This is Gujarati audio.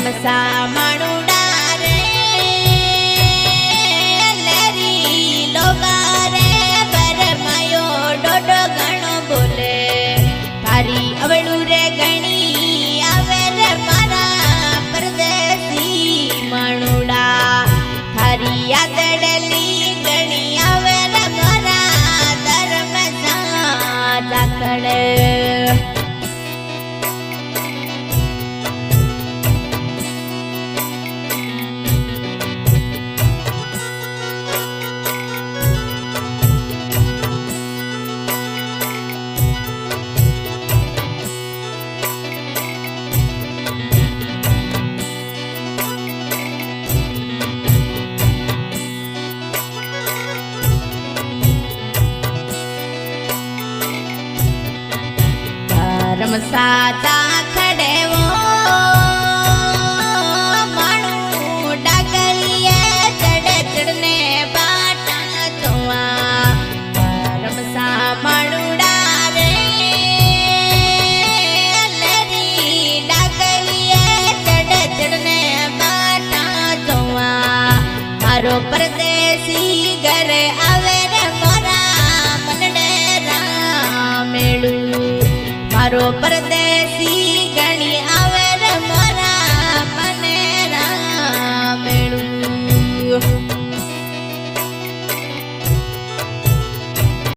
રમસા માણુડા રે લેરી લોગા રે પરમાયો ડોડો ઘણો બોલે તારી અવળું રે ગણી આવે રે મારા પરદેશી માણુડા તારી યાદડલી ગણી આવે રે મારા ધર્મસા ચાકડે રમસા ચાખડે વો માણું ડાગલીએ ચડે ચડને બાટા જોવા રમસા માણુડા રે લેરી ડાગલીએ ચડે ચડને બાટા જોવા મારો પરદેશી ઘરે આવે રે મારા મનડે રામેળું મારો પરદેશી